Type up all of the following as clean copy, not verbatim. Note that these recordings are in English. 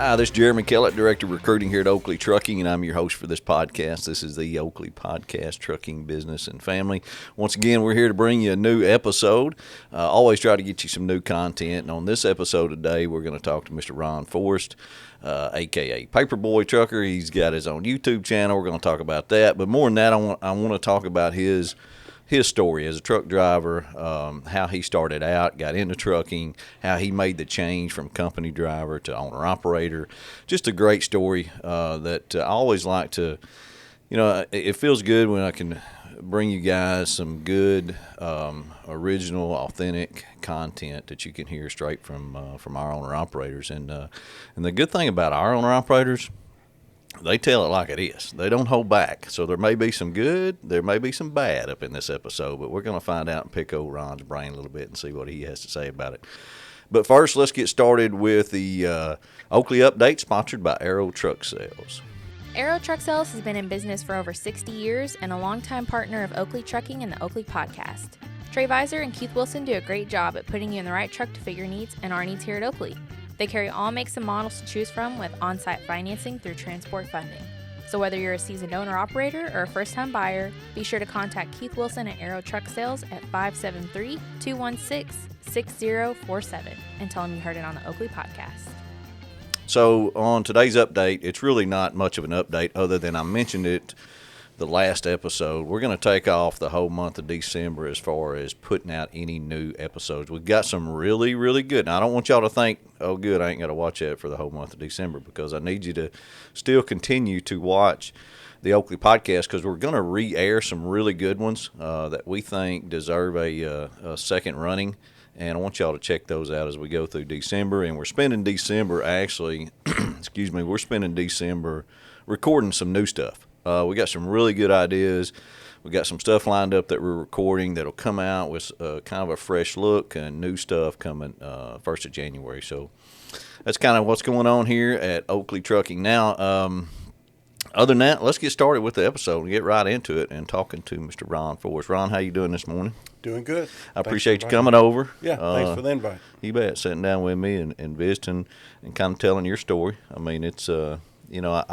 Hi, this is Jeremy Kellett, Director of Recruiting here at Oakley Trucking, and I'm your host for this podcast. This is the Oakley Podcast, Trucking Business and Family. Once again, we're here to bring you a new episode. Always try to get you some new content, and on this episode today, we're going to talk to Mr. Ron Forrest, a.k.a. Paperboy Trucker. He's got his own YouTube channel. We're going to talk about that, but more than that, I want to talk about his story as a truck driver, how he started out, got into trucking, how he made the change from company driver to owner-operator. Just a great story that I always like to, it feels good when I can bring you guys some good, original, authentic content that you can hear straight from our owner-operators. And the good thing about our owner-operators, they tell it like it is. They don't hold back. So there may be some good, there may be some bad up in this episode, but we're going to find out and pick old Ron's brain a little bit and see what he has to say about it. But first, let's get started with the Oakley Update, sponsored by Arrow Truck Sales. Arrow Truck Sales has been in business for over 60 years and a longtime partner of Oakley Trucking and the Oakley Podcast. Trey Visor and Keith Wilson do a great job at putting you in the right truck to fit your needs and our needs here at Oakley. They carry all makes and models to choose from with on-site financing through transport funding. So whether you're a seasoned owner-operator or a first-time buyer, be sure to contact Keith Wilson at Arrow Truck Sales at 573-216-6047 and tell him you heard it on the Oakley Podcast. So on today's update, it's really not much of an update other than I mentioned it the last episode. We're going to take off the whole month of December as far as putting out any new episodes. We've got some really, really good. Now, I don't want y'all to think, oh, good, I ain't got to watch that for the whole month of December, because I need you to still continue to watch the Oakley Podcast, because we're going to re-air some really good ones that we think deserve a second running. And I want y'all to check those out as we go through December. And we're spending December actually, we're spending December recording some new stuff. We got some really good ideas. We got some stuff lined up that we're recording that'll come out with kind of a fresh look and new stuff coming 1st of January. So that's kind of what's going on here at Oakley Trucking. Now, other than that, let's get started with the episode and get right into it and talking to Mr. Ron Forrest. Ron, how you doing this morning? Doing good. I appreciate you coming over. Yeah, thanks for the invite. You bet, sitting down with me and visiting and kind of telling your story. I mean, it's I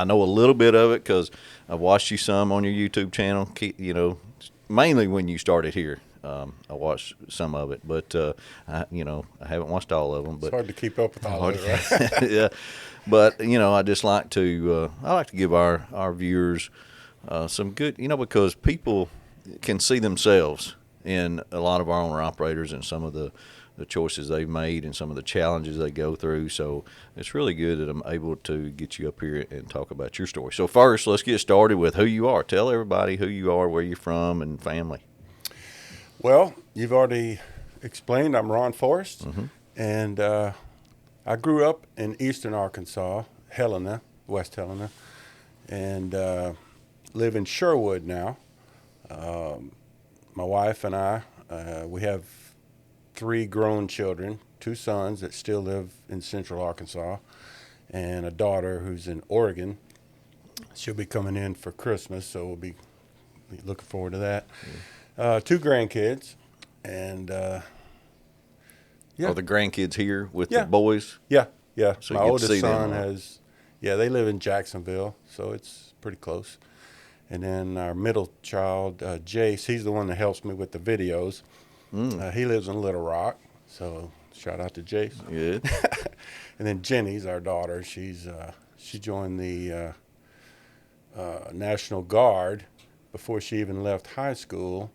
know a little bit of it because I've watched you some on your YouTube channel, mainly when you started here. I watched some of it, but I haven't watched all of them. But it's hard to keep up with all of it, right? Yeah, but I just like to give our viewers some good, because people can see themselves in a lot of our owner operators and some of the choices they've made and some of the challenges they go through. So it's really good that I'm able to get you up here and talk about your story. So first, let's get started with who you are. Tell everybody who you are, where you're from, and family. Well, you've already explained I'm Ron Forrest, and I grew up in eastern Arkansas, Helena, West Helena, and live in Sherwood now. My wife and I, we have 3 grown children, 2 sons that still live in central Arkansas, and a daughter who's in Oregon. She'll be coming in for Christmas, so we'll be looking forward to that. 2 grandkids, and Are the grandkids here with Yeah. the boys? Yeah. So My you get to oldest see them son they live in Jacksonville, so it's pretty close. And then our middle child, Jace, he's the one that helps me with the videos. He lives in Little Rock, so shout out to Jace. Good. And then Jenny's our daughter. She joined the National Guard before she even left high school,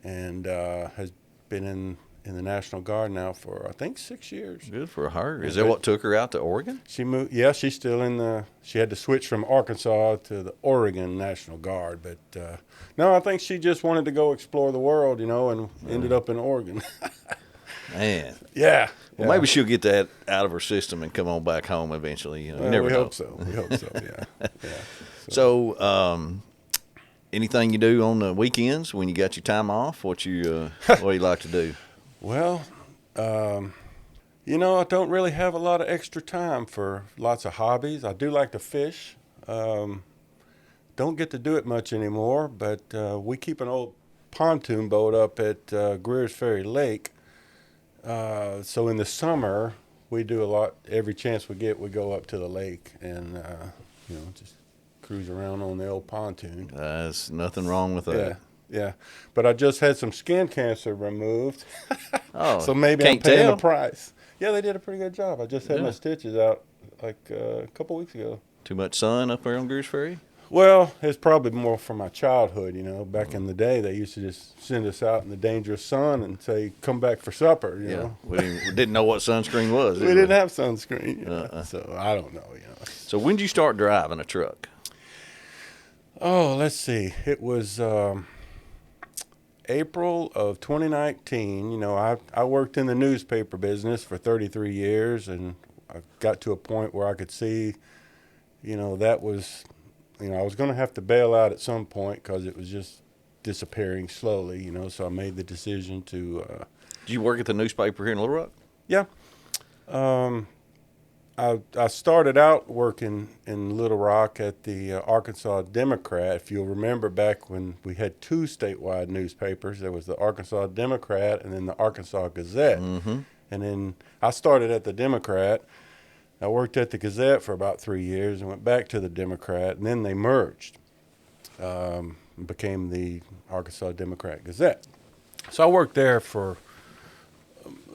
and has been in the National Guard now for I think 6 years. Good for her. Is that what took her out to Oregon? She moved. Yeah, she's still she had to switch from Arkansas to the Oregon National Guard, but no, I think she just wanted to go explore the world, and ended up in Oregon. Man. Yeah. Well, maybe she'll get that out of her system and come on back home eventually. You never know. Hope so. We hope so. Yeah. Yeah. So, anything you do on the weekends when you got your time off? What do you like to do? Well, I don't really have a lot of extra time for lots of hobbies. I do like to fish. Don't get to do it much anymore, but we keep an old pontoon boat up at Greer's Ferry Lake. So in the summer, we do a lot. Every chance we get, we go up to the lake and, just cruise around on the old pontoon. There's nothing wrong with that. Yeah. But I just had some skin cancer removed. Oh, so maybe I'm can't paying tell. the price. Yeah, they did a pretty good job. I just had my Yeah. stitches out like a couple weeks ago. Too much sun up there on Goose Ferry? Well, it's probably more from my childhood, Back in the day, they used to just send us out in the dangerous sun and say, come back for supper, you know. We didn't know what sunscreen was. We didn't have sunscreen, so I don't know, So when did you start driving a truck? Oh, let's see. It was April of 2019. I worked in the newspaper business for 33 years, and I got to a point where I could see, that was, I was going to have to bail out at some point because it was just disappearing slowly, so I made the decision to... Did you work at the newspaper here in Little Rock? Yeah. I started out working in Little Rock at the Arkansas Democrat. If you'll remember back when we had two statewide newspapers, there was the Arkansas Democrat and then the Arkansas Gazette. Mm-hmm. And then I started at the Democrat. I worked at the Gazette for about 3 years and went back to the Democrat, and then they merged, became the Arkansas Democrat Gazette. So I worked there for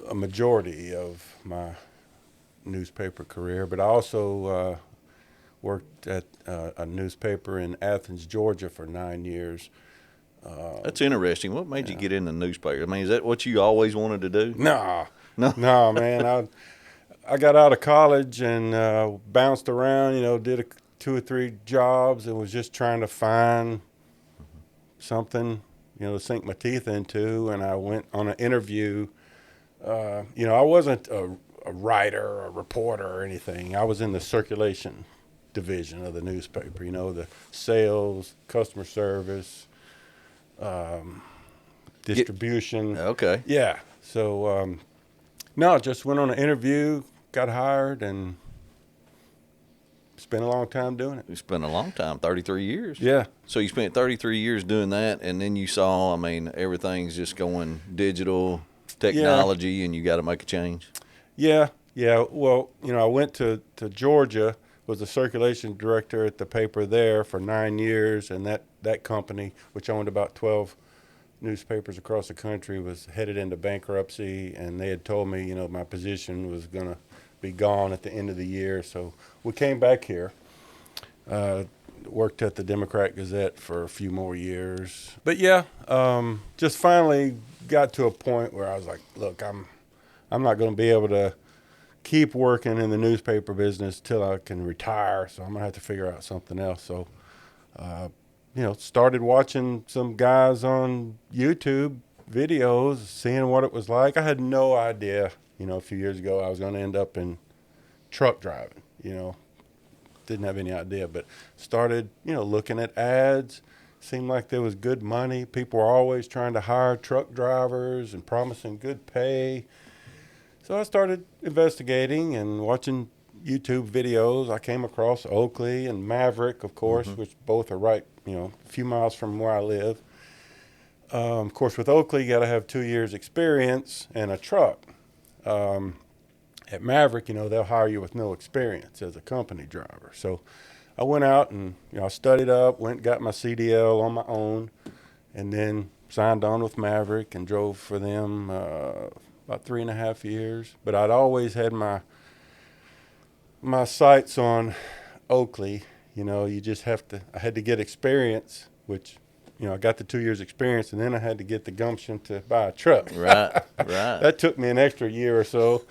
a majority of my newspaper career, but I also worked at a newspaper in Athens, Georgia for 9 years. That's interesting. What made you get in the newspaper? I mean, is that what you always wanted to do? No, man. I got out of college and bounced around, did 2 or 3 jobs and was just trying to find something, to sink my teeth into. And I went on an interview. I wasn't a writer or a reporter or anything. I was in the circulation division of the newspaper, the sales, customer service, distribution. Okay. Yeah. So, just went on an interview, got hired, and spent a long time doing it. You spent a long time, 33 years. Yeah. So you spent 33 years doing that, and then you saw, everything's just going digital technology, and you got to make a change. Yeah. Well, I went to Georgia, was the circulation director at the paper there for 9 years, and that company, which owned about 12 newspapers across the country, was headed into bankruptcy, and they had told me, my position was going to be gone at the end of the year. So we came back here, worked at the Democrat Gazette for a few more years. But just finally got to a point where I was like, look, I'm not going to be able to keep working in the newspaper business till I can retire, so I'm going to have to figure out something else. So, started watching some guys on YouTube videos, seeing what it was like. I had no idea, a few years ago I was going to end up in truck driving, didn't have any idea, but started, looking at ads. Seemed like there was good money. People were always trying to hire truck drivers and promising good pay. So I started investigating and watching YouTube videos. I came across Oakley and Maverick, of course, which both are right, a few miles from where I live. Of course, with Oakley, you got to have 2 years experience and a truck. At Maverick, they'll hire you with no experience as a company driver. So I went out and, I studied up, went and got my CDL on my own, and then signed on with Maverick and drove for them about 3.5 years. But I'd always had my sights on Oakley. You just I had to get experience, which, I got the 2 years experience, and then I had to get the gumption to buy a truck. Right. That took me an extra year or so.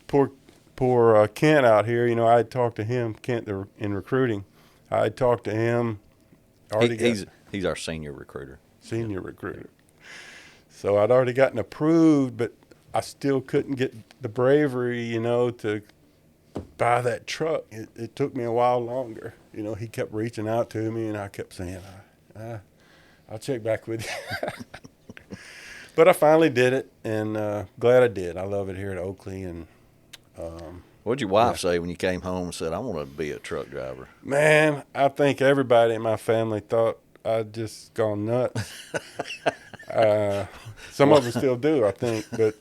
Poor Kent out here, I had talked to him, Kent in recruiting. I had talked to him. He's our senior recruiter. Senior recruiter. So I'd already gotten approved, but I still couldn't get the bravery, to buy that truck. It took me a while longer. He kept reaching out to me, and I kept saying, I'll check back with you. But I finally did it, and glad I did. I love it here at Oakley. And What'd your wife say when you came home and said, I want to be a truck driver? Man, I think everybody in my family thought I'd just gone nuts. Some of them still do, I think. But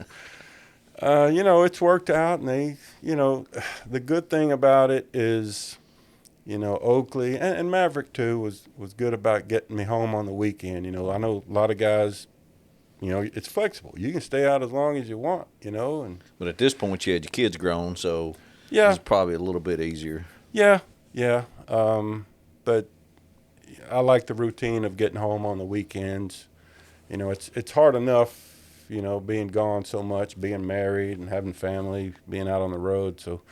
It's worked out, and the good thing about it is, Oakley and Maverick too was good about getting me home on the weekend. I know a lot of guys, it's flexible. You can stay out as long as you want, But at this point, you had your kids grown, so yeah, it's probably a little bit easier. yeah. But I like the routine of getting home on the weekends. It's hard enough, being gone so much, being married and having family, being out on the road. So,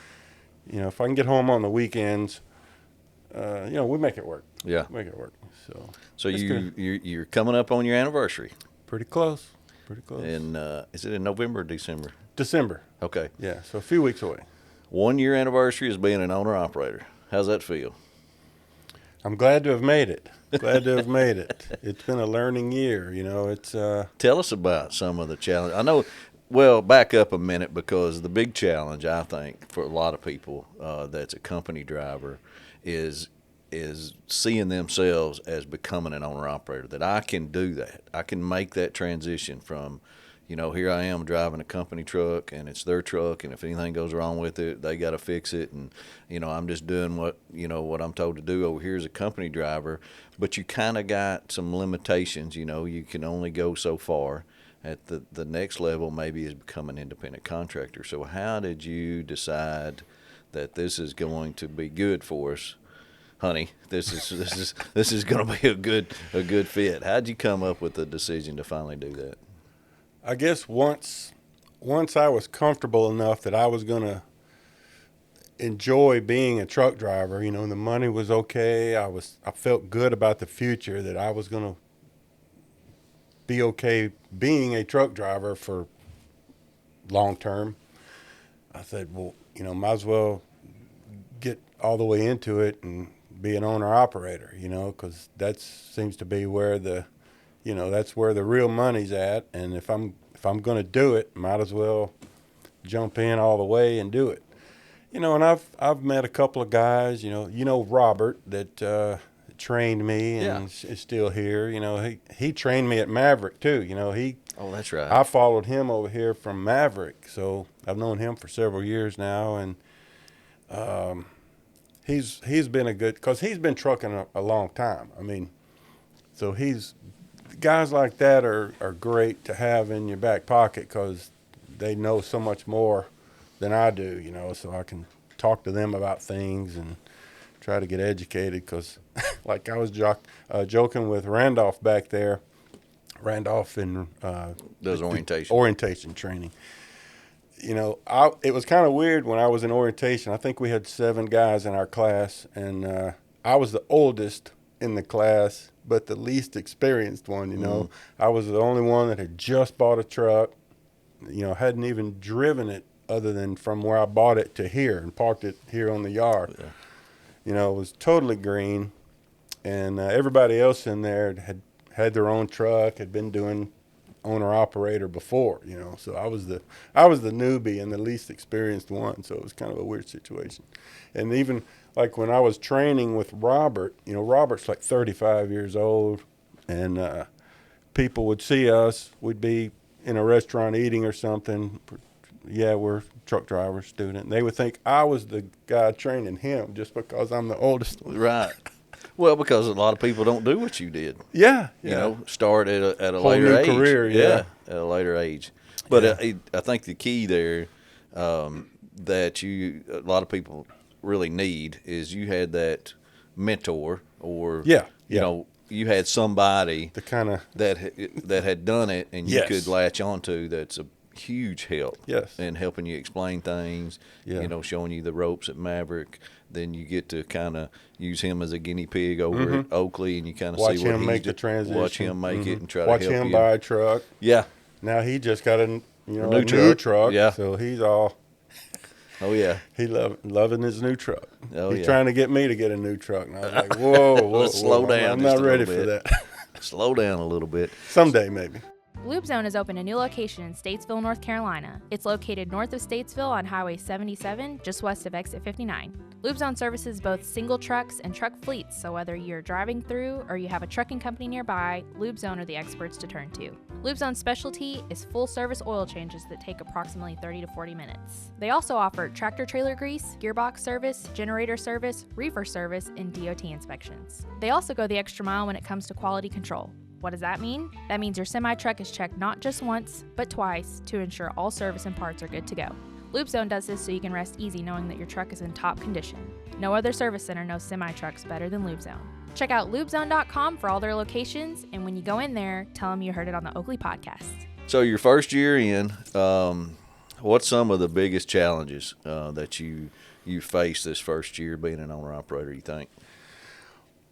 if I can get home on the weekends, we make it work. Yeah, make it work. So you're coming up on your anniversary. Pretty close. And is it in November or December? December. Okay. Yeah, so a few weeks away. 1 year anniversary is being an owner operator. How's that feel? I'm glad to have made it. It's been a learning year. Tell us about some of the challenge. I know. Well, back up a minute, because the big challenge, I think, for a lot of people that's a company driver is seeing themselves as becoming an owner-operator, that I can do that. I can make that transition from, here I am driving a company truck, and it's their truck, and if anything goes wrong with it, they got to fix it, and, I'm just doing what I'm told to do over here as a company driver. But you kind of got some limitations, you can only go so far. At the next level maybe is become an independent contractor. So how did you decide that this is going to be good for us? Honey, this is going to be a good fit. How'd you come up with the decision to finally do that? I guess once I was comfortable enough that I was going to enjoy being a truck driver, the money was okay. I felt good about the future, that I was going to be okay being a truck driver for long term. I said, well, might as well get all the way into it and be an owner operator, because that seems to be where that's where the real money's at. And if I'm going to do it, might as well jump in all the way and do it. And I've met a couple of guys, Robert that trained me and is still here. He trained me at Maverick too. Oh, that's right. I followed him over here from Maverick, so I've known him for several years now, and he's been a good, because he's been trucking a long time. I mean, so guys like that are great to have in your back pocket, because they know so much more than I do. So I can talk to them about things and try to get educated, because like I was joking with Randolph back there. Randolph in does orientation training. It was kind of weird when I was in orientation. I think we had 7 guys in our class, and I was the oldest in the class, but the least experienced one. I was the only one that had just bought a truck, hadn't even driven it other than from where I bought it to here and parked it here on the yard. Yeah. It was totally green, and everybody else in there had their own truck, had been doing owner-operator before, So I was the newbie and the least experienced one, so it was kind of a weird situation. And even like when I was training with Robert, Robert's like 35 years old, and people would see us. We'd be in a restaurant eating or something. Yeah, we're truck driver student. And they would think I was the guy training him just because I'm the oldest one. Right. Well, because a lot of people don't do what you did. Yeah. Start at a whole later new age. Career, yeah. At a later age. But I think the key there that a lot of people really need is you had that mentor, or you had somebody that had done it, and you could latch onto. That's a huge help. Yes. In helping you explain things. Yeah. Showing you the ropes at Maverick. Then you get to kind of use him as a guinea pig over at Oakley, and you kind of see what him make the transition. Watch him make it and try to help you. Watch him buy a truck. Yeah. Now he just got a new truck. Yeah. So he's all. Oh yeah. He loving his new truck. Oh, he's trying to get me to get a new truck, and I was like, whoa, slow down. I'm not ready for that. Slow down a little bit. Someday maybe. LubeZone has opened a new location in Statesville, North Carolina. It's located north of Statesville on Highway 77, just west of Exit 59. LubeZone services both single trucks and truck fleets, so whether you're driving through or you have a trucking company nearby, LubeZone are the experts to turn to. LubeZone's specialty is full-service oil changes that take approximately 30 to 40 minutes. They also offer tractor-trailer grease, gearbox service, generator service, reefer service, and DOT inspections. They also go the extra mile when it comes to quality control. What does that mean? That means your semi-truck is checked not just once, but twice to ensure all service and parts are good to go. LubeZone does this so you can rest easy knowing that your truck is in top condition. No other service center knows semi-trucks better than LubeZone. Check out lubezone.com for all their locations, and when you go in there, tell them you heard it on the Oakley Podcast. So your first year in, what's some of the biggest challenges that you faced this first year being an owner-operator, you think?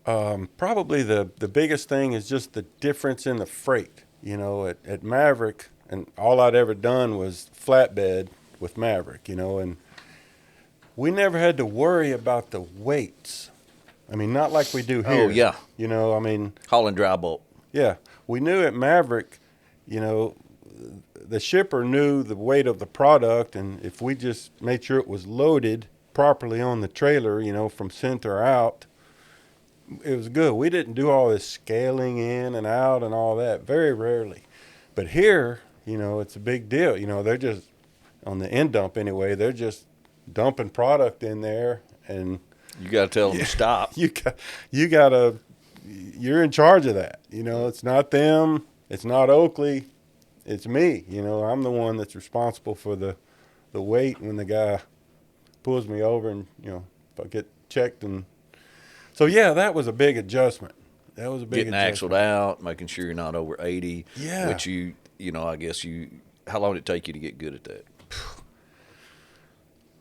Probably the biggest thing is just the difference in the freight. You know, at Maverick, and all I'd ever done was flatbed with Maverick, you know, and we never had to worry about the weights. I mean, not like we do here. Oh, yeah. You know, I mean. Hauling dry bulk. Yeah. We knew at Maverick, you know, the shipper knew the weight of the product, and if we just made sure it was loaded properly on the trailer, you know, from center out, it was good. We didn't do all this scaling in and out and all that, very rarely. But here, you know, it's a big deal. You know, they're just, on the end dump anyway, they're just dumping product in there, and you got to tell them to stop. You're in charge of that. You know, it's not them, it's not Oakley, it's me. You know, I'm the one that's responsible for the weight when the guy pulls me over, and, you know, if I get checked. And so, yeah, that was a big adjustment. That was a big Getting axled out, making sure you're not over 80. Yeah. Which you know, I guess how long did it take you to get good at that?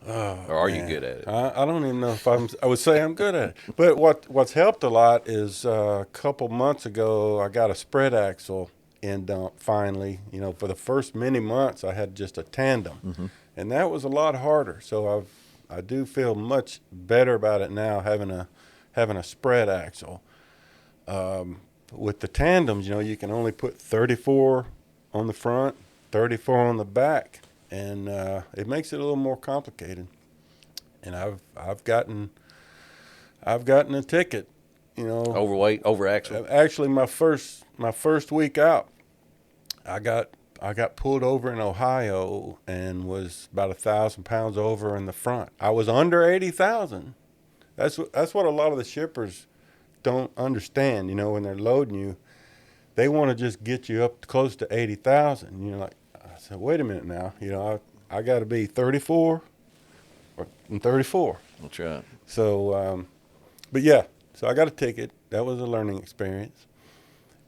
Or are you good at it? I don't even know if I would say I'm good at it. But what's helped a lot is a couple months ago, I got a spread axle end dump finally. You know, for the first many months, I had just a tandem. Mm-hmm. And that was a lot harder. So I do feel much better about it now, having a spread axle. With the tandems, you know, you can only put 34 on the front, 34 on the back. And it makes it a little more complicated. And I've gotten a ticket, you know. Overweight, over axle. Actually, my first week out, I got pulled over in Ohio and was about 1,000 pounds over in the front. I was under 80,000. That's what a lot of the shippers don't understand. You know, when they're loading you, they want to just get you up close to 80,000. You know, like. I said, wait a minute now. You know, I got to be 34 and 34. That's right. So, but yeah, so I got a ticket. That was a learning experience.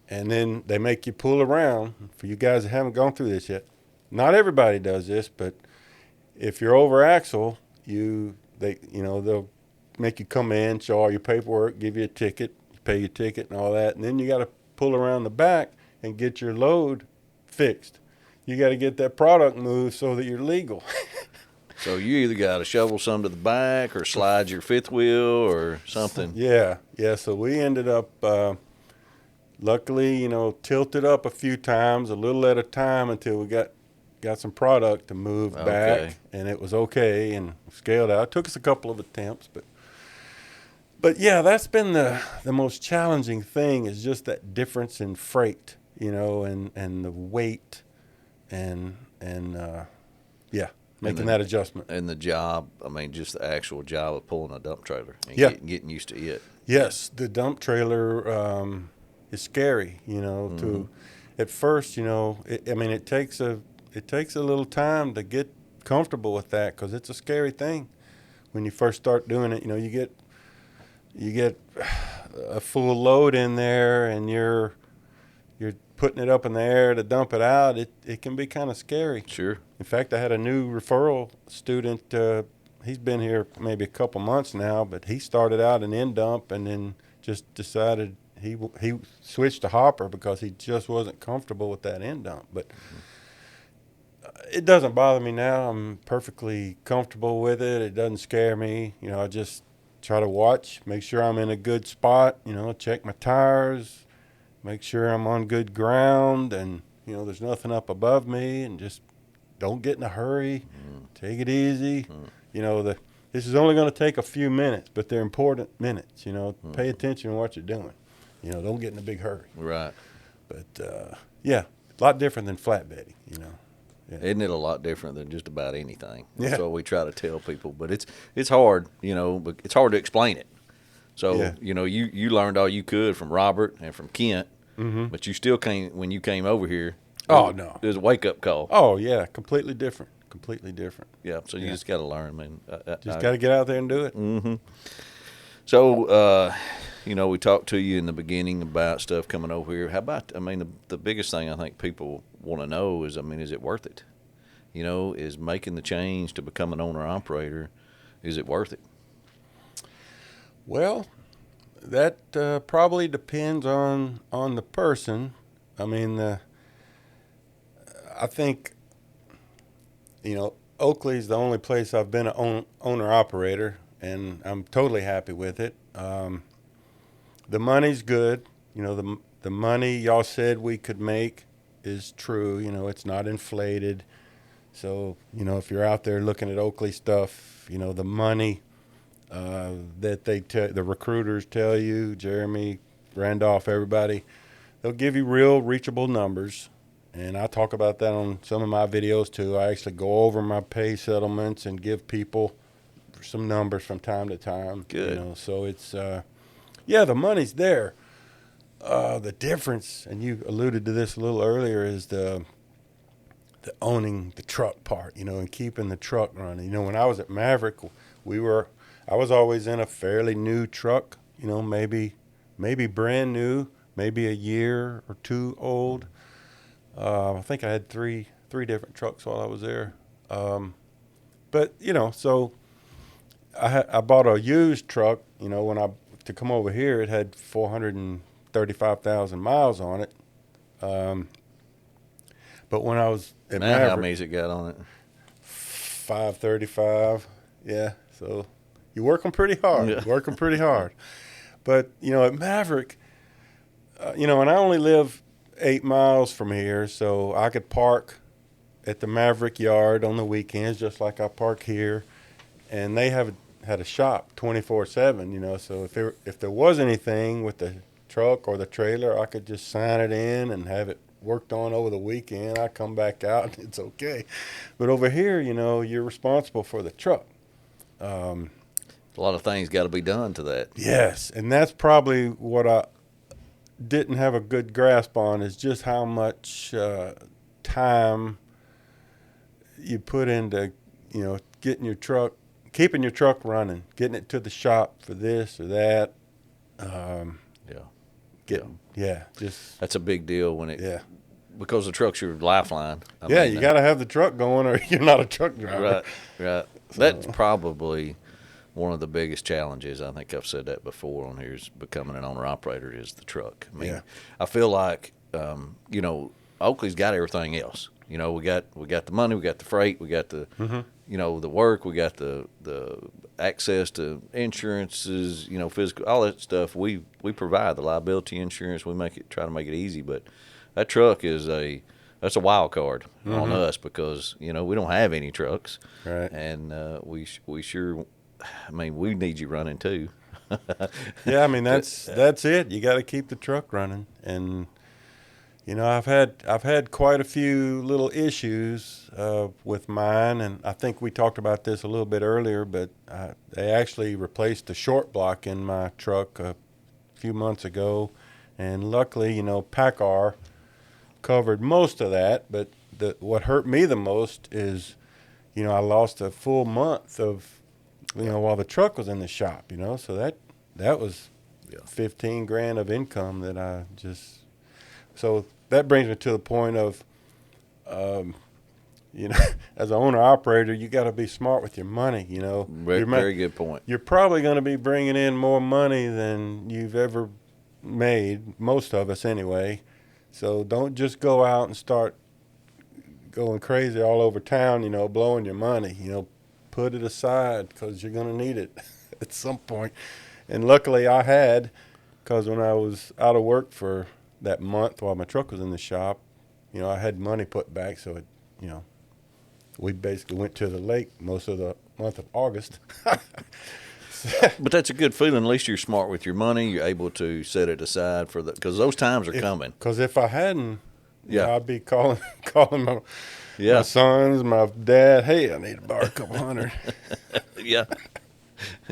And then they make you pull around. For you guys that haven't gone through this yet, not everybody does this, but if you're over axle, they'll make you come in, show all your paperwork, give you a ticket, pay your ticket and all that, and then you got to pull around the back and get your load fixed. You got to get that product moved so that you're legal. So you either got to shovel some to the back or slide your fifth wheel or something. Yeah. So we ended up, luckily, you know, tilted up a few times, a little at a time, until we got some product to move back, and it was okay and scaled out. It took us a couple of attempts, but yeah, that's been the most challenging thing, is just that difference in freight, you know, and the weight. And making that adjustment. And the job, I mean, just the actual job of pulling a dump trailer and getting used to it. Yes, the dump trailer is scary, you know. Mm-hmm. At first, you know, it takes a little time to get comfortable with that, because it's a scary thing when you first start doing it. You know, you get a full load in there, and you're putting it up in the air to dump it out. It can be kind of scary. Sure. In fact, I had a new referral student. He's been here maybe a couple months now, but he started out in end dump and then just decided he switched to hopper because he just wasn't comfortable with that end dump. But it doesn't bother me now. I'm perfectly comfortable with it. It doesn't scare me. You know, I just try to watch, make sure I'm in a good spot, you know, check my tires, make sure I'm on good ground, and You know, there's nothing up above me, and just don't get in a hurry. Take it easy. You know, this is only going to take a few minutes, but they're important minutes. You know, pay attention to what you're doing. You know, don't get in a big hurry. Right. But, yeah, a lot different than flatbedding, you know. Yeah. Isn't it a lot different than just about anything? Yeah. That's what we try to tell people. But it's hard, you know, but it's hard to explain it. So, you know, you learned all you could from Robert and from Kent, but you still came, when you came over here. Oh, no. It was a wake-up call. Oh, yeah, completely different. Completely different. Yeah, so you just got to learn, man. Just got to get out there and do it. So, you know, we talked to you in the beginning about stuff coming over here. How about, I mean, the biggest thing I think people want to know is, I mean, is it worth it? You know, is making the change to become an owner-operator, is it worth it? Well, that probably depends on the person. I mean, I think, you know, Oakley's the only place I've been an owner-operator, and I'm totally happy with it. The money's good. You know, the money y'all said we could make is true. You know, it's not inflated. So, you know, if you're out there looking at Oakley stuff, you know, the money that the recruiters tell you, Jeremy, Randolph, everybody, they'll give you real reachable numbers. And I talk about that on some of my videos too. I actually go over my pay settlements and give people some numbers from time to time. Good. You know, so it's, yeah, the money's there. The difference, and you alluded to this a little earlier, is the owning the truck part, you know, and keeping the truck running. You know, when I was at Maverick, I was always in a fairly new truck, you know, maybe brand new, maybe a year or two old. I think I had three different trucks while I was there. But, you know, so I bought a used truck, you know, to come over here, it had 435,000 miles on it. But when I was at Maverick, how many's it got on it? 535. Yeah. So you're working pretty hard. Yeah. Working pretty hard. But, you know, at Maverick, you know, and I only live 8 miles from here, so I could park at the Maverick yard on the weekends just like I park here. And they had a shop 24/7, you know, so if there was anything with the truck or the trailer, I could just sign it in and have it worked on over the weekend. I come back out and it's okay. But over here, you know, you're responsible for the truck. A lot of things got to be done to that. Yes, and that's probably what I didn't have a good grasp on, is just how much time you put into, you know, getting your truck, keeping your truck running, getting it to the shop for this or that. Just That's a big deal when because the truck's your lifeline. I mean, you got to have the truck going or you're not a truck driver. Right. So that's probably one of the biggest challenges. I think I've said that before on here, is becoming an owner-operator, is the truck. I mean, I feel like, you know, Oakley's got everything else. You know, we got the money, we got the freight, we got the, you know, the work, we got the access to insurances, you know, physical, all that stuff. We provide the liability insurance. We try to make it easy, but that truck that's a wild card on us, because, you know, we don't have any trucks. Right. And we sure, I mean, we need you running too. Yeah, I mean, that's it. You got to keep the truck running. And, you know, I've had quite a few little issues with mine, and I think we talked about this a little bit earlier, but they actually replaced the short block in my truck a few months ago, and luckily, you know, PACCAR covered most of that. But what hurt me the most is, you know, I lost a full month of, you know, while the truck was in the shop, you know, so that was $15,000 of income that I just. So that brings me to the point of, you know, as an owner-operator, you got to be smart with your money, you know. Very good point. You're probably going to be bringing in more money than you've ever made, most of us anyway. So don't just go out and start going crazy all over town, you know, blowing your money. You know, put it aside, because you're going to need it at some point. And luckily I had, because when I was out of work for that month while my truck was in the shop, I had money put back, so we basically went to the lake most of the month of August. But that's a good feeling. At least you're smart with your money. You're able to set it aside for because those times are coming. Because if I hadn't, Yeah. I'd be calling my Yeah. sons, my dad. Hey, I need to borrow a couple hundred. Yeah.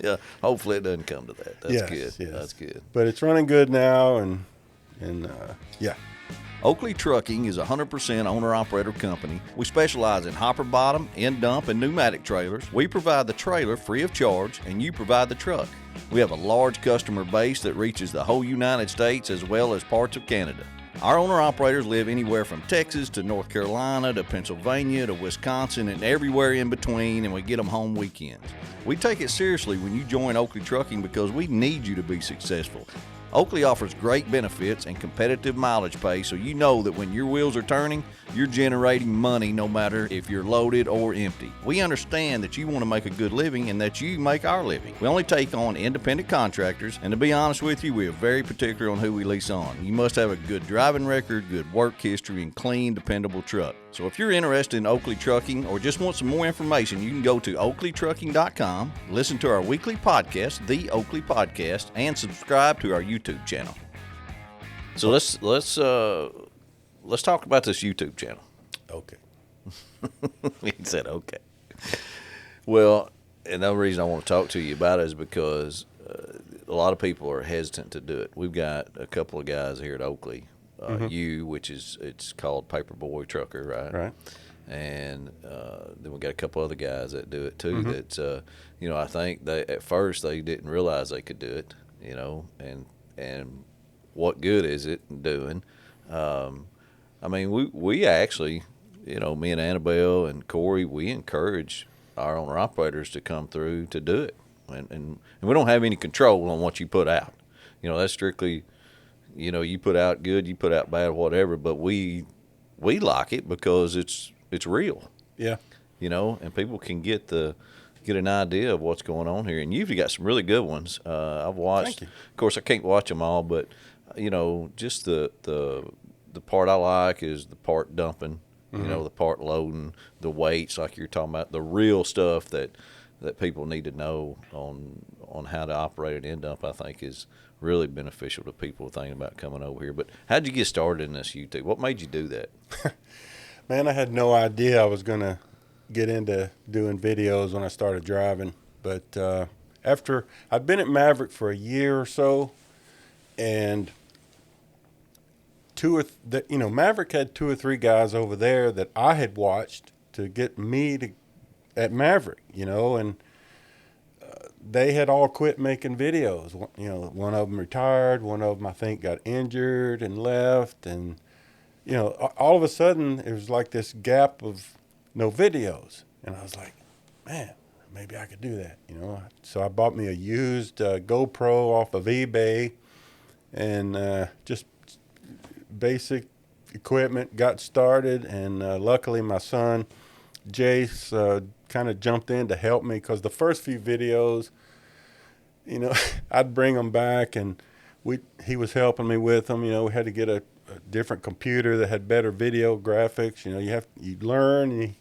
Yeah. Hopefully it doesn't come to that. That's Yes, good. yes. That's good. But it's running good now, and yeah. Oakley Trucking is a 100% owner-operator company. We specialize in hopper bottom, end dump, and pneumatic trailers. We provide the trailer free of charge, and you provide the truck. We have a large customer base that reaches the whole United States as well as parts of Canada. Our owner-operators live anywhere from Texas to North Carolina to Pennsylvania to Wisconsin and everywhere in between, and we get them home weekends. We take it seriously when you join Oakley Trucking because we need you to be successful. Oakley offers great benefits and competitive mileage pay, so you know that when your wheels are turning, you're generating money no matter if you're loaded or empty. We understand that you want to make a good living and that you make our living. We only take on independent contractors, and to be honest with you, we are very particular on who we lease on. You must have a good driving record, good work history, and clean, dependable truck. So if you're interested in Oakley Trucking or just want some more information, you can go to oakleytrucking.com, listen to our weekly podcast, The Oakley Podcast, and subscribe to our YouTube channel. So let's talk about this YouTube channel. Okay. He said okay. Well, and the reason I want to talk to you about it is because a lot of people are hesitant to do it. We've got a couple of guys here at Oakley. Which is it's called Paperboy Trucker, right? Right. And then we got a couple other guys that do it too. That I think they at first they didn't realize they could do it. And what good is it doing? I mean, we actually, me and Annabelle and Corey, we encourage our owner operators to come through to do it, and we don't have any control on what you put out. That's strictly. You put out good, you put out bad, whatever, but we like it because it's real. Yeah. And people can get an idea of what's going on here. And you've got some really good ones. I've watched. Thank you. Of course, I can't watch them all, but just the part I like is the part dumping. The part loading, the weights, like you're talking about, the real stuff that people need to know on how to operate an end dump. I think is really beneficial to people thinking about coming over here. But how'd you get started in this YouTube? What made you do that? Man, I had no idea I was going to get into doing videos when I started driving. But after I'd been at Maverick for a year or so, and Maverick had 2 or 3 guys over there that I had watched to get me at Maverick, and they had all quit making videos. One of them retired. One of them, I think, got injured and left. And, all of a sudden, it was like this gap of no videos. And I was like, man, maybe I could do that, So I bought me a used GoPro off of eBay and just basic equipment, got started. And luckily, my son, Jace, kind of jumped in to help me because the first few videos, I'd bring them back and he was helping me with them. We had to get a different computer that had better video graphics. You learn.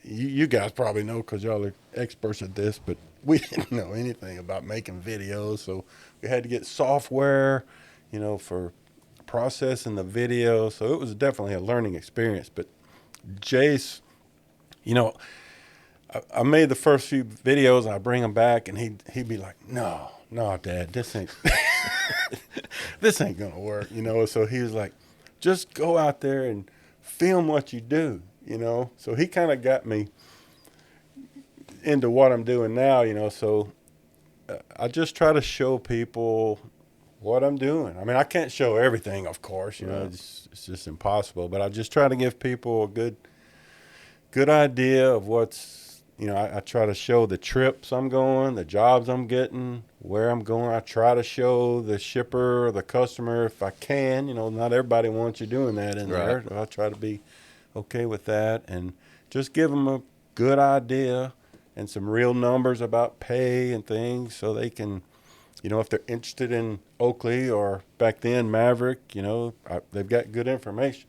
You guys probably know because y'all are experts at this, but we didn't know anything about making videos, so we had to get software, for processing the video. So it was definitely a learning experience. But Jace, I made the first few videos and I bring them back and he'd be like, no, Dad, this ain't gonna work, So he was like, just go out there and film what you do, So he kind of got me into what I'm doing now, So I just try to show people what I'm doing. I mean, I can't show everything, of course, it's just impossible. But I just try to give people a good idea of what's. I try to show the trips I'm going, the jobs I'm getting, where I'm going. I try to show the shipper or the customer if I can. Not everybody wants you doing that in there. I try to be okay with that and just give them a good idea and some real numbers about pay and things so they can, if they're interested in Oakley or back then Maverick, they've got good information.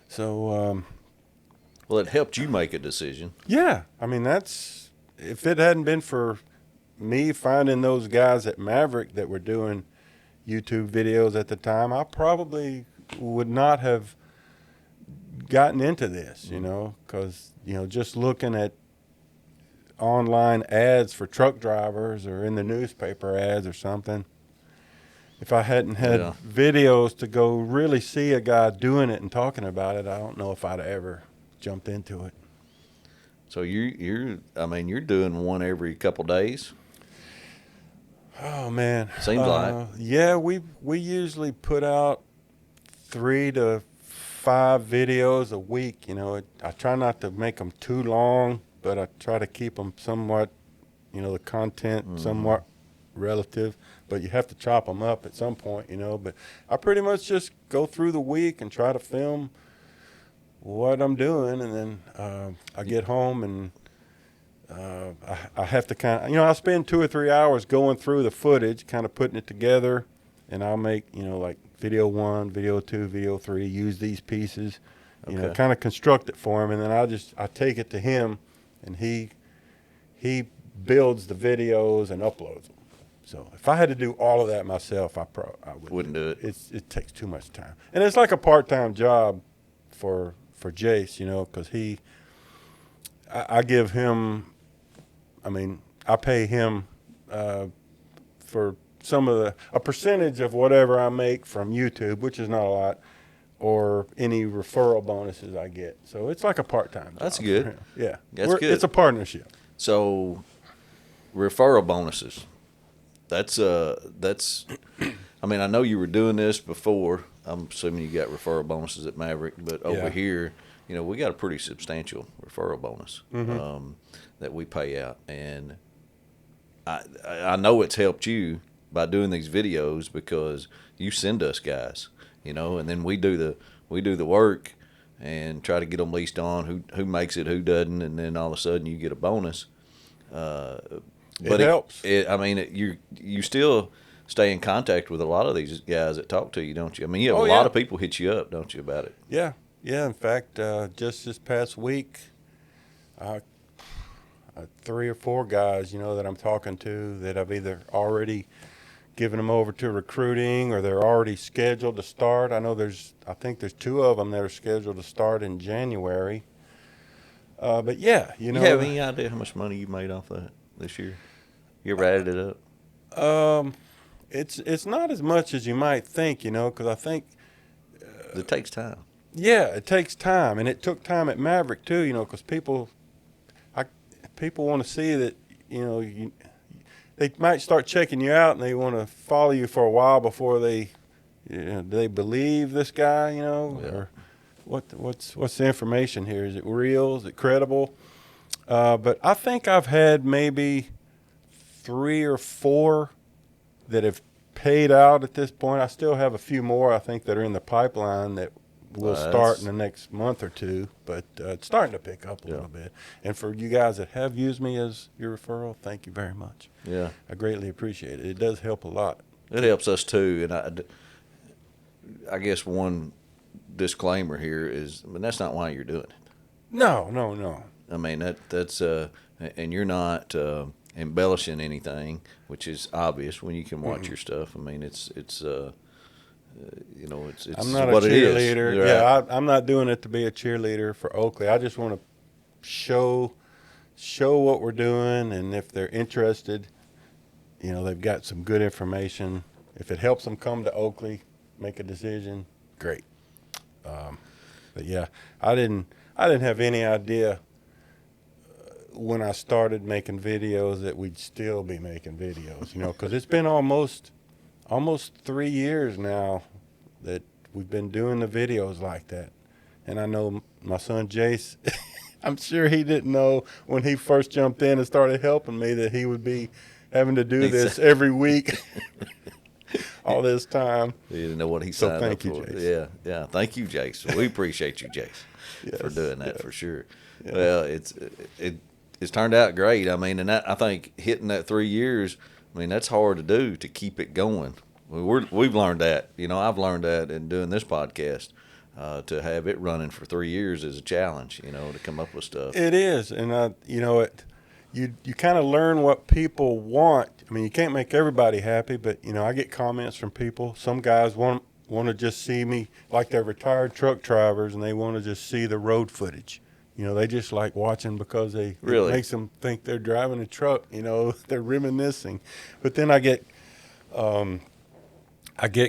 So, Well, it helped you make a decision. yeah, I mean, if it hadn't been for me finding those guys at Maverick that were doing YouTube videos at the time, I probably would not have gotten into this, because, just looking at online ads for truck drivers or in the newspaper ads or something, if I hadn't had videos to go really see a guy doing it and talking about it, I don't know if I'd ever jumped into it. So you're doing one every couple days. Oh man, Seems like. Yeah, we usually put out 3 to 5 videos a week. I try not to make them too long, but I try to keep them somewhat, the content somewhat relative. But you have to chop them up at some point, But I pretty much just go through the week and try to film what I'm doing, and then I get home and I have to kind of, I spend 2 or 3 hours going through the footage, kind of putting it together, and I'll make, like video 1, video 2, video 3, use these pieces, kind of construct it for him, and then I take it to him, and he builds the videos and uploads them. So if I had to do all of that myself, I wouldn't do it. It takes too much time, and it's like a part-time job for Jace, because I give him, I pay him for a percentage of whatever I make from YouTube, which is not a lot, or any referral bonuses I get. So it's like a part-time job. That's good. Yeah. That's good. It's a partnership. So referral bonuses. That's I know you were doing this before. I'm assuming you got referral bonuses at Maverick, but over here, we got a pretty substantial referral bonus that we pay out, and I know it's helped you by doing these videos because you send us guys, and then we do the work and try to get them leased on. Who makes it, who doesn't, and then all of a sudden you get a bonus. But it helps. You still stay in contact with a lot of these guys that talk to you, don't you? You have a lot of people hit you up, don't you, about it? Yeah. In fact, just this past week, 3 or 4 guys, that I'm talking to that I've either already given them over to recruiting or they're already scheduled to start. I think there's 2 of them that are scheduled to start in January. But yeah, You have any idea how much money you made off that this year? You ever added it up? It's not as much as you might think, because I think it takes time. Yeah, it takes time, and it took time at Maverick too, because people want to see that, they might start checking you out and they want to follow you for a while before they believe this guy, or what's the information here? Is it real? Is it credible? But I think I've had maybe 3 or 4 that have paid out at this point. I still have a few more, I think, that are in the pipeline that will start in the next month or 2, but it's starting to pick up a little bit. And for you guys that have used me as your referral, thank you very much. Yeah. I greatly appreciate it. It does help a lot. It helps us too, and I guess one disclaimer here is, that's not why you're doing it. No. That's and you're not embellishing anything, which is obvious when you can watch your stuff. It's I'm not what a cheerleader. It is. Yeah, I'm not doing it to be a cheerleader for Oakley. I just want to show what we're doing, and if they're interested, they've got some good information. If it helps them come to Oakley, make a decision, great. But yeah, I didn't have any idea when I started making videos that we'd still be making videos, because it's been almost 3 years now that we've been doing the videos like that. And I know my son Jace, I'm sure he didn't know when he first jumped in and started helping me that he would be having to do this every week all this time. He didn't know what he signed up for. Jace. Yeah. Thank you, Jace. We appreciate you, Jace, for doing that for sure. Yeah. Well, it's turned out great. And I think hitting that 3 years, that's hard to do, to keep it going. We've learned that. I've learned that in doing this podcast. to have it running for 3 years is a challenge, to come up with stuff. It is, and you kind of learn what people want. I mean, you can't make everybody happy, but I get comments from people. Some guys want to just see me, like they're retired truck drivers, and they want to just see the road footage. They just like watching because it makes them think they're driving a truck. They're reminiscing. But then I get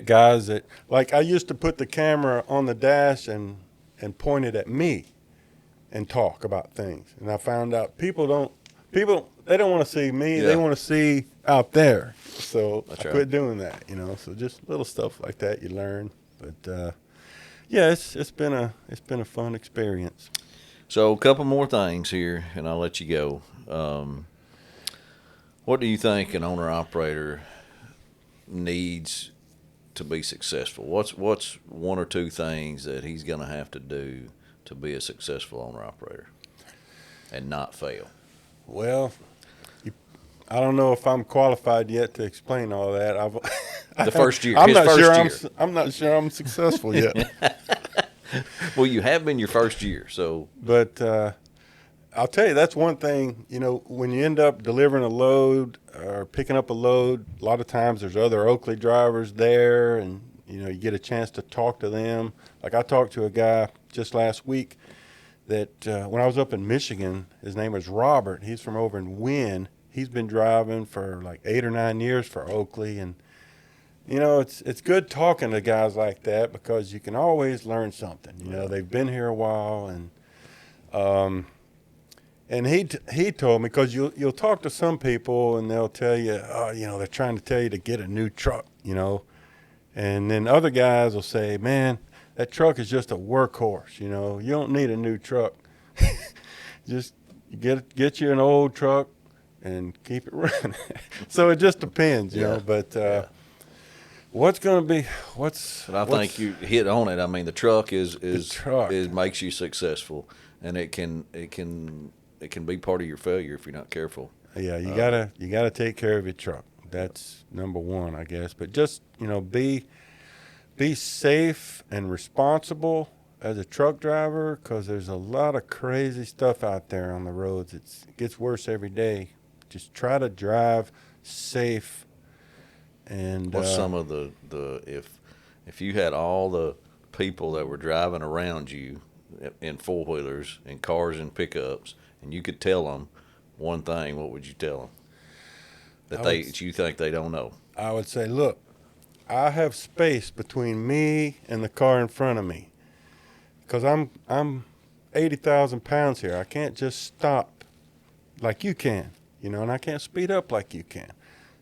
guys that, like, I used to put the camera on the dash and point it at me and talk about things. And I found out people don't want to see me. Yeah. They want to see out there. So I quit doing that, So just little stuff like that you learn. But it's been a fun experience. So a couple more things here, and I'll let you go. What do you think an owner-operator needs to be successful? What's one or two things that he's going to have to do to be a successful owner-operator and not fail? Well, I don't know if I'm qualified yet to explain all that. First year. I'm not sure I'm successful yet. Well, you have been your first year, so. But I'll tell you, that's one thing, when you end up delivering a load or picking up a load, a lot of times there's other Oakley drivers there, and, you get a chance to talk to them. Like, I talked to a guy just last week that when I was up in Michigan, his name was Robert. He's from over in Wynn. He's been driving for like 8 or 9 years for Oakley, and it's good talking to guys like that because you can always learn something. They've been here a while, and he told me, because you'll talk to some people and they'll tell you, they're trying to tell you to get a new truck, and then other guys will say, man, that truck is just a workhorse. You don't need a new truck. Just get you an old truck and keep it running. So it just depends, you know. But what's going to be? But I think you hit on it. I mean, the truck is makes you successful, and it can be part of your failure if you're not careful. Yeah, you gotta take care of your truck. That's number one, I guess. But just be safe and responsible as a truck driver, because there's a lot of crazy stuff out there on the roads. It gets worse every day. Just try to drive safe. And what's some of the if you had all the people that were driving around you in four-wheelers and cars and pickups, and you could tell them one thing, what would you tell them that you think they don't know? I would say, look, I have space between me and the car in front of me, because I'm 80,000 pounds here. I can't just stop like you can, and I can't speed up like you can.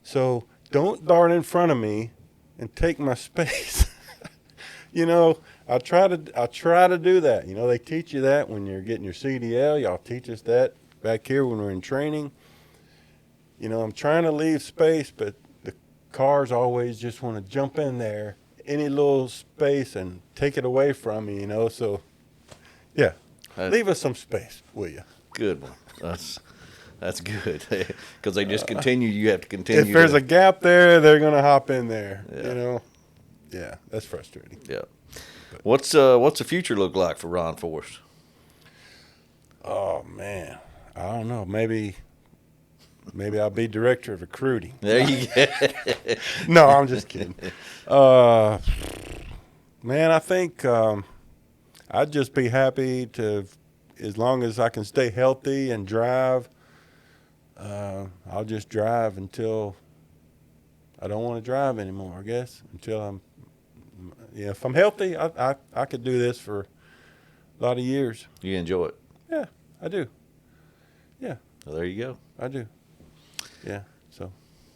So don't dart in front of me and take my space. I try to do that. They teach you that when you're getting your CDL. Y'all teach us that back here when we're in training. I'm trying to leave space, but the cars always just want to jump in there, any little space, and take it away from me, So, yeah, leave us some space, will you? Good one. That's good, because they just continue. You have to continue. If there's a gap there, they're going to hop in there, Yeah, that's frustrating. Yeah. What's the future look like for Ron Forrest? Oh, man. I don't know. Maybe I'll be director of recruiting. There you go. No, I'm just kidding. Man, I think I'd just be happy to, as long as I can stay healthy and drive, I'll just drive until I don't want to drive anymore, I guess, until if I'm healthy, I could do this for a lot of years. You enjoy it? Yeah, I do. Yeah. Well, there you go. I do. Yeah. So.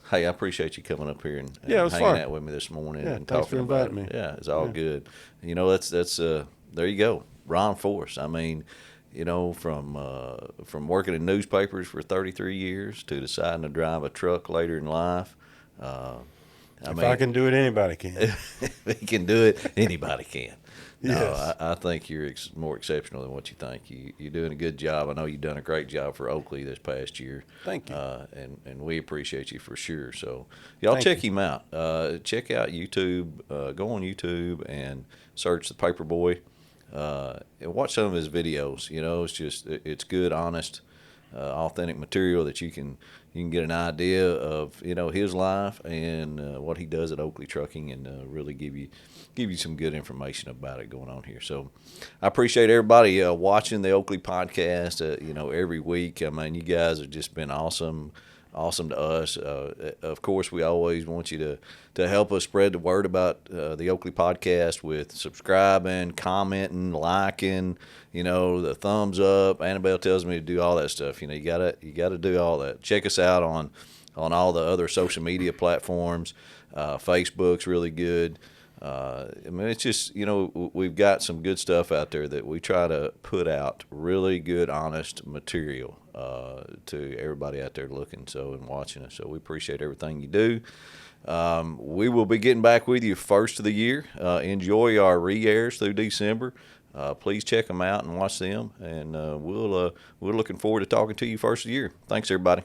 Hey, I appreciate you coming up here and it was hanging fun. Out with me this morning and thanks talking for about inviting it. me. Yeah, it's all good. That's there you go, Ron Forrest. I mean, from working in newspapers for 33 years to deciding to drive a truck later in life. If I can do it, anybody can. If he can do it, anybody can. Yes. No, I think you're more exceptional than what you think. You're doing a good job. I know you've done a great job for Oakley this past year. Thank you. And we appreciate you for sure. So y'all check him out. Check out YouTube. Go on YouTube and search the Paperboy. watch some of his videos. It's good, honest, authentic material that you can get an idea of his life and what he does at Oakley Trucking, and really give you some good information about it going on here. So I appreciate everybody watching the Oakley Podcast every week. I mean, you guys have just been awesome to us. Of course, we always want you to help us spread the word about the Oakley Podcast with subscribing, commenting, liking, the thumbs up. Annabelle tells me to do all that stuff. You gotta do all that. Check us out on all the other social media platforms. Facebook's really good. It's just, we've got some good stuff out there that we try to put out really good, honest material to everybody out there looking and watching us. So we appreciate everything you do. We will be getting back with you first of the year. Enjoy our re-airs through December. Please check them out and watch them. And we're looking forward to talking to you first of the year. Thanks, everybody.